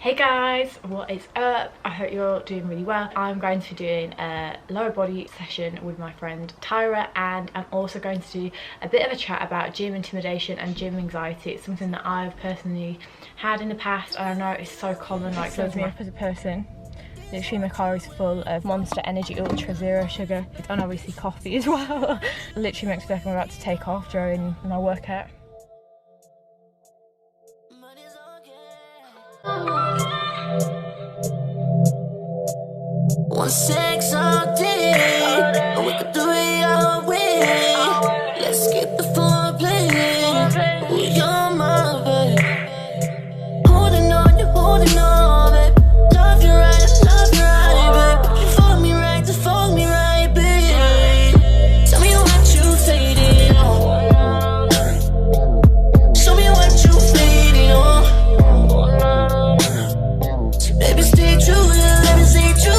Hey guys, what is up? I hope you're all doing really well. I'm going to be doing a lower body session with my friend Tyra, and I'm also going to do a bit of a chat about gym intimidation and gym anxiety. It's something that I've personally had in the past, and I know it's so common. Like, serves me up as a person. Literally my car is full of Monster Energy Ultra Zero Sugar, and obviously coffee as well. Literally makes me feel like I'm about to take off during my workout. One sex all day, we could do it our way. Let's get the foreplay. Oh, you're my babe. Holding on, you're holding on, babe. Love you right, babe. You fold me right, babe. Tell me what you faded on. Show me what you faded on. Baby, stay true, let me stay true.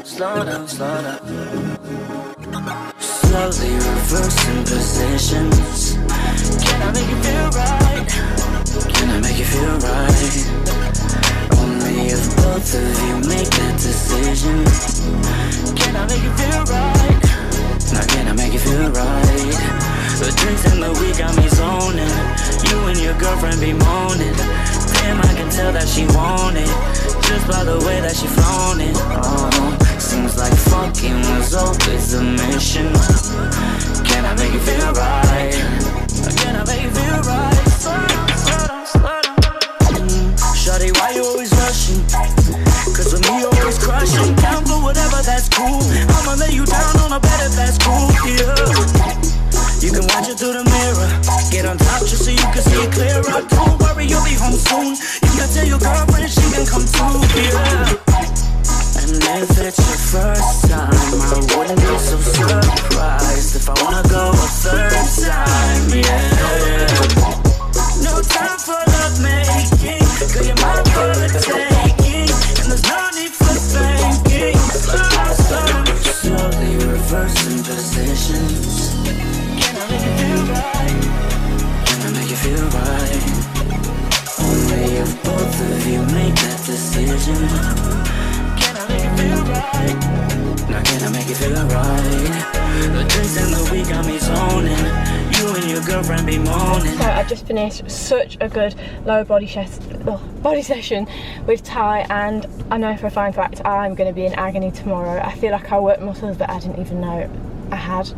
Slow down. Slowly reversing positions. Can I make you feel right? Can I make you feel right? Only if both of you make that decision. Can I make you feel right? Now can I make you feel right? The drinks in the week got me zoning. You and your girlfriend be moaning. Damn, I can tell that she want it, just by the way that she flown it. Oh, seems like fucking was always a mission. Can I make you feel right? Can I make you feel right? Slow down. Shawty, why you always rushing? Cause with me you always crushing. Down for whatever, that's cool. I'ma lay you down on a bed if that's cool, yeah. You can watch it through the mirror. Get on top just so you can see it clearer. Don't worry, you'll be home soon. You can tell your girlfriend she can come too, yeah. And if it's your first time, I wouldn't be so surprised if I wanna go a third time, yeah. No time for love making, girl, you're mine for the taking, and there's no need for thanking. Slow. Slowly reversing positions. Can I make you feel right? Can I make you feel right? Only if both of you make that decision. Now can I make you feel right? The drinks in the week got me zoning. You and your girlfriend be moaning. So I just finished such a good lower body session with Ty, and I know for a fine fact I'm going to be in agony tomorrow. I feel like I worked muscles that I didn't even know I had.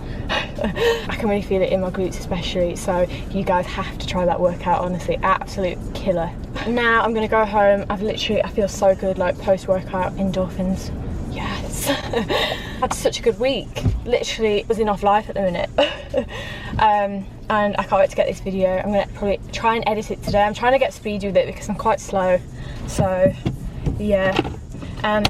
I can really feel it in my glutes especially, so you guys have to try that workout, honestly, absolute killer. Now I'm gonna go home. I feel so good, like post-workout endorphins. Yes. Had such a good week. Literally was in off life at the minute. And I can't wait to get this video. I'm gonna probably try and edit it today. I'm trying to get speed with it because I'm quite slow, so yeah. And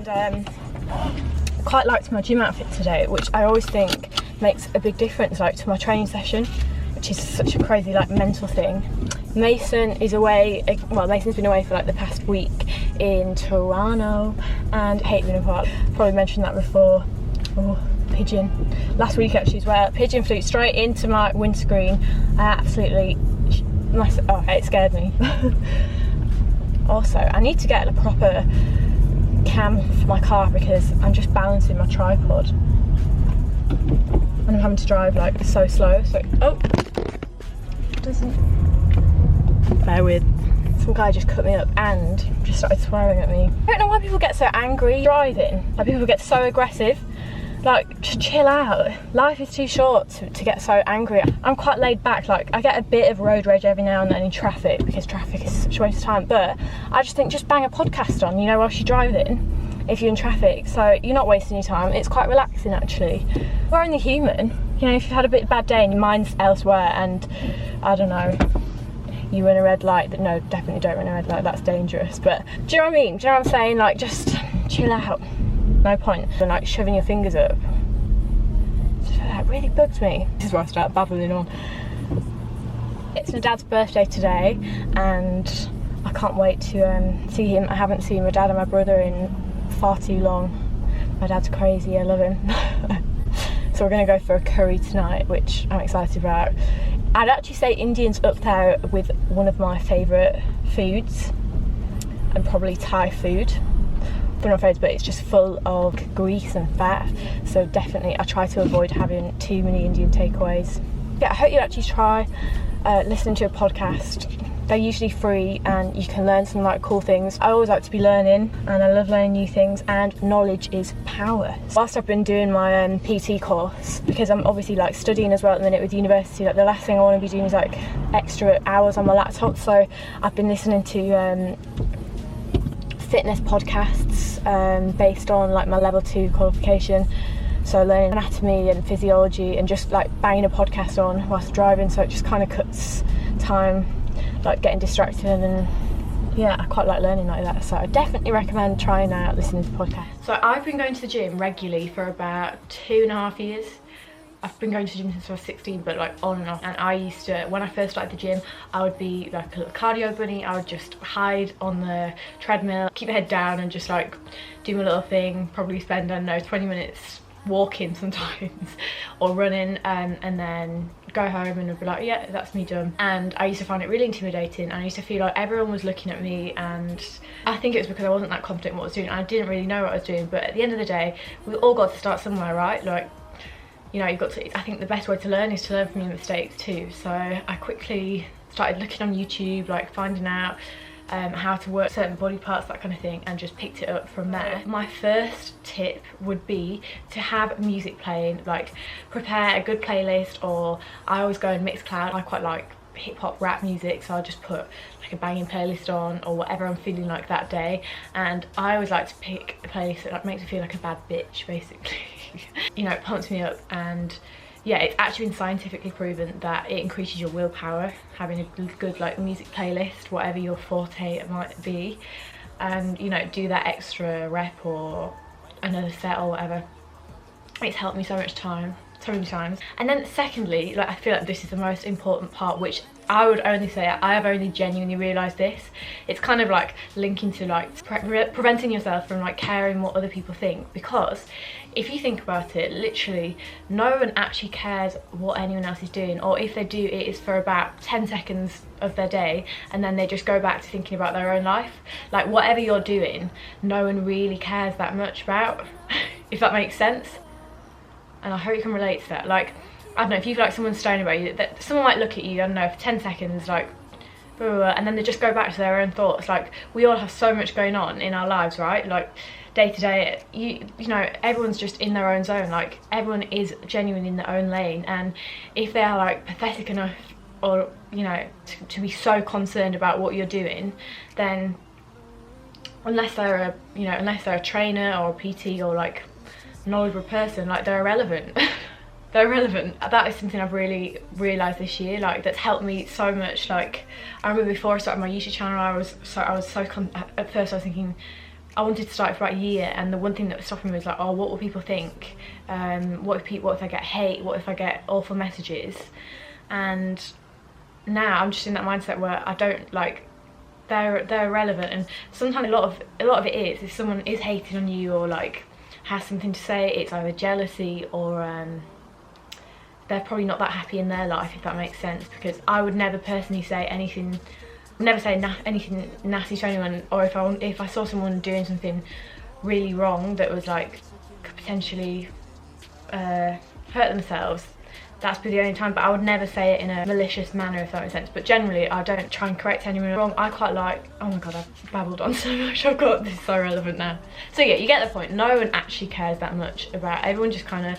quite liked my gym outfit today, which I always think makes a big difference, like, to my training session, which is such a crazy, like, mental thing. Mason is away, well, Mason's been away for like the past week in Toronto and hate Luna Park. Probably mentioned that before. Oh, pigeon last week actually as well. Pigeon flew straight into my windscreen. It scared me. Also, I need to get a proper cam for my car because I'm just balancing my tripod and I'm having to drive like so slow. So bear with. Some guy just cut me up and just started swearing at me. I don't know why people get so angry driving. Like, people get so aggressive. Like, just chill out. Life is too short to get so angry. I'm quite laid back. Like, I get a bit of road rage every now and then in traffic because traffic is such a waste of time. But I just think, just bang a podcast on, you know, whilst you're driving, if you're in traffic. So you're not wasting your time. It's quite relaxing, actually. We're only human. You know, if you've had a bit bad day and your mind's elsewhere and, I don't know, you run a red light, no, definitely don't run a red light, that's dangerous. But do you know what I mean? Do you know what I'm saying? Like, just chill out. No point in like shoving your fingers up. That really bugs me. This is where I start babbling on. It's my dad's birthday today and I can't wait to see him. I haven't seen my dad and my brother in far too long. My dad's crazy, I love him. So we're gonna go for a curry tonight, which I'm excited about. I'd actually say Indian's up there with one of my favourite foods, and probably Thai food. But it's just full of grease and fat, so definitely I try to avoid having too many Indian takeaways. Yeah, I hope you actually try listening to a podcast. They're usually free and you can learn some like cool things. I always like to be learning and I love learning new things, and knowledge is power. Whilst I've been doing my PT course, because I'm obviously like studying as well at the minute with university, like the last thing I want to be doing is like extra hours on my laptop, so I've been listening to fitness podcasts based on like my level 2 qualification, so learning anatomy and physiology and just like banging a podcast on whilst driving, so it just kind of cuts time like getting distracted, and yeah, I quite like learning like that, so I definitely recommend trying out listening to podcasts. So I've been going to the gym regularly for about 2.5 years. I've been going to the gym since I was 16, but like on and off. And I used to, when I first started the gym, I would be like a little cardio bunny. I would just hide on the treadmill, keep my head down and just like do my little thing, probably spend, I don't know, 20 minutes walking sometimes or running, and then go home and I'd be like, yeah, that's me done. And I used to find it really intimidating, and I used to feel like everyone was looking at me, and I think it was because I wasn't that confident in what I was doing and I didn't really know what I was doing. But at the end of the day, we all got to start somewhere, right? Like, you know, you've got to, I think the best way to learn is to learn from your mistakes too. So I quickly started looking on YouTube, like finding out how to work certain body parts, that kind of thing, and just picked it up from there. My first tip would be to have music playing, like prepare a good playlist, or I always go in Mixcloud. I quite like hip-hop rap music, so I'll just put like a banging playlist on or whatever I'm feeling like that day. And I always like to pick a playlist that like makes me feel like a bad bitch, basically. You know, it pumps me up, and yeah, it's actually been scientifically proven that it increases your willpower, having a good like music playlist, whatever your forte it might be, and you know, do that extra rep or another set or whatever. It's helped me so many times. And then secondly, like I feel like this is the most important part, which I would only say I have only genuinely realised this. It's kind of like linking to like preventing yourself from like caring what other people think, because if you think about it, literally no one actually cares what anyone else is doing, or if they do, it is for about 10 seconds of their day and then they just go back to thinking about their own life. Like whatever you're doing, no one really cares that much about, if that makes sense. And I hope you can relate to that. Like, I don't know, if you feel like someone's staring at you, that someone might look at you, I don't know, for 10 seconds, like, blah, blah, blah, and then they just go back to their own thoughts. Like, we all have so much going on in our lives, right? Like, day to day, you know, everyone's just in their own zone. Like, everyone is genuine in their own lane, and if they are, like, pathetic enough, or, you know, to be so concerned about what you're doing, then unless they're a trainer or a PT or, like, knowledgeable person, like they're irrelevant. They're irrelevant. That is something I've really realised this year, like that's helped me so much. Like I remember before I started my YouTube channel, I was so at first I was thinking I wanted to start it for about a year, and the one thing that was stopping me was like, oh, what will people think? What if I get hate? What if I get awful messages? And now I'm just in that mindset where I don't, like, they're irrelevant. And sometimes a lot of it is if someone is hating on you, or like has something to say, it's either jealousy or they're probably not that happy in their life, if that makes sense. Because I would never personally say anything, anything nasty to anyone, or if I saw someone doing something really wrong that was like could potentially hurt themselves, that's the only time. But I would never say it in a malicious manner, if that makes sense. But generally I don't try and correct anyone wrong. I quite like, oh my god, I've babbled on so much, this is so relevant now. So yeah, you get the point. No one actually cares that much about, everyone just kind of,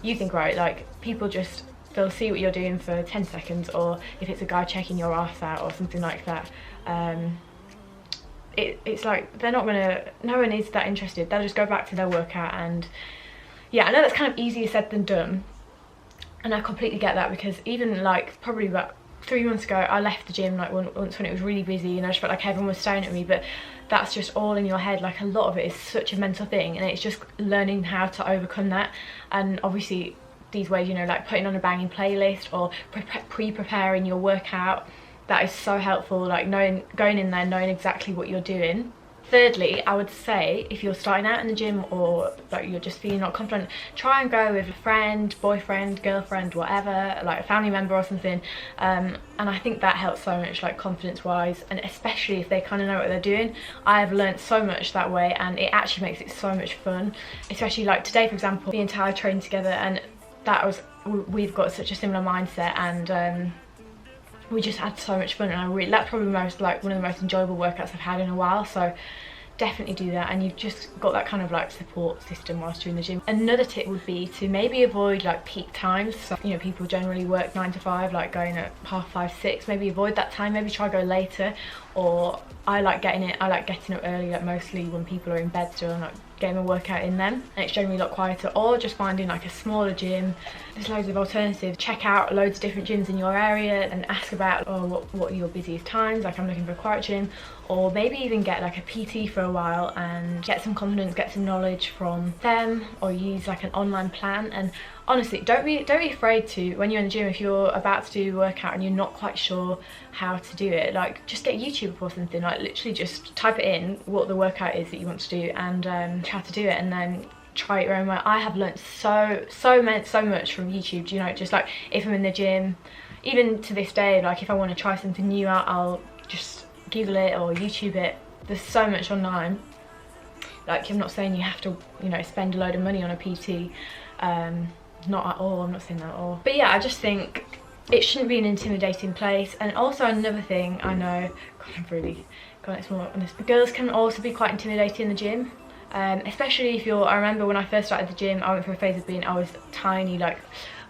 you think, right, like people just, they'll see what you're doing for 10 seconds, or if it's a guy checking your ass out or something like that, it's like they're not gonna, no one is that interested. They'll just go back to their workout. And yeah, I know that's kind of easier said than done, and I completely get that, because even like probably about 3 months ago I left the gym like once when it was really busy, and I just felt like everyone was staring at me. But that's just all in your head. Like a lot of it is such a mental thing, and it's just learning how to overcome that. And obviously these ways, you know, like putting on a banging playlist or pre-preparing your workout, that is so helpful. Like going in there knowing exactly what you're doing. Thirdly, I would say if you're starting out in the gym, or like you're just feeling not confident, try and go with a friend, boyfriend, girlfriend, whatever, like a family member or something. And I think that helps so much, like confidence wise, and especially if they kind of know what they're doing. I have learned so much that way, and it actually makes it so much fun. Especially like today, for example, me and Ty trained together, and we've got such a similar mindset, and we just had so much fun. And that's probably one of the most enjoyable workouts I've had in a while. So definitely do that, and you've just got that kind of like support system whilst you're in the gym. Another tip would be to maybe avoid like peak times. So, you know, people generally work 9 to 5, like going at 5:30, 6. Maybe avoid that time, maybe try go later. Or I like getting up early, like mostly when people are in bed still, and like getting a workout in them, and it's generally a lot quieter. Or just finding like a smaller gym. There's loads of alternatives. Check out loads of different gyms in your area and ask about, oh, what are your busiest times, like I'm looking for a quiet gym. Or maybe even get like a PT for a while and get some confidence, get some knowledge from them, or use like an online plan. And honestly, don't be afraid to, when you're in the gym, if you're about to do a workout and you're not quite sure how to do it, like just get YouTube or something. Like literally just type it in what the workout is that you want to do, and try to do it, and then try it your own way. I have learned so much from YouTube. You know, just like if I'm in the gym, even to this day, like if I want to try something new out, I'll just Google it or YouTube it. There's so much online. Like I'm not saying you have to, you know, spend a load of money on a PT, not at all, I'm not saying that at all. But yeah, I just think it shouldn't be an intimidating place. And also another thing, I know, God, I'm really going to more on this, but girls can also be quite intimidating in the gym. Especially if I remember when I first started the gym, I went through a phase of I was tiny, like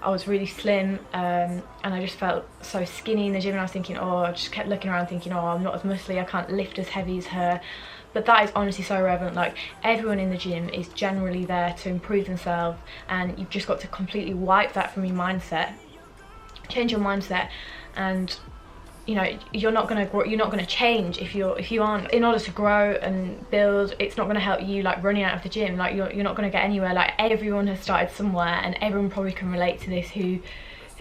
I was really slim, and I just felt so skinny in the gym, and I was thinking, oh, I just kept looking around thinking, oh, I'm not as muscly, I can't lift as heavy as her. But that is honestly so irrelevant. Like everyone in the gym is generally there to improve themselves, and you've just got to completely wipe that from your mindset, change your mindset. And you know, you're not going to grow, you're not going to change if you aren't. In order to grow and build, it's not going to help you like running out of the gym. Like you're not going to get anywhere. Like everyone has started somewhere, and everyone probably can relate to this, who,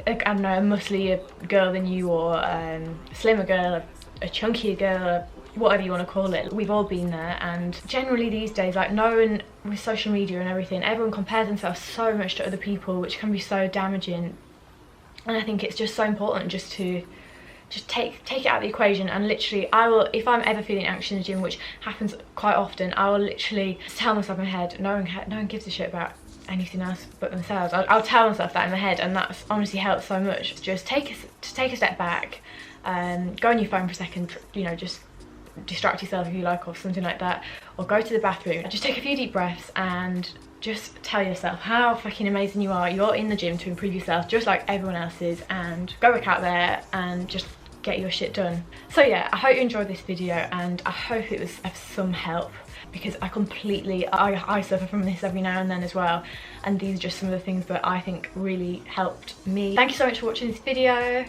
I don't know, a musclier girl than you, or a slimmer girl, a chunkier girl, whatever you want to call it. We've all been there. And generally these days, like no one, with social media and everything, everyone compares themselves so much to other people, which can be so damaging. And I think it's just so important just to take it out of the equation. And literally, I will, if I'm ever feeling anxious in the gym, which happens quite often, I will literally tell myself in my head, no one gives a shit about anything else but themselves. I'll tell myself that in my head, and that's honestly helps so much. Just take a step back, go on your phone for a second, you know, just distract yourself if you like, or something like that, or go to the bathroom, just take a few deep breaths and just tell yourself how fucking amazing you are. You're in the gym to improve yourself just like everyone else is, and go back out there and just get your shit done. So yeah, I hope you enjoyed this video, and I hope it was of some help, because I suffer from this every now and then as well, and these are just some of the things that I think really helped me. Thank you so much for watching this video.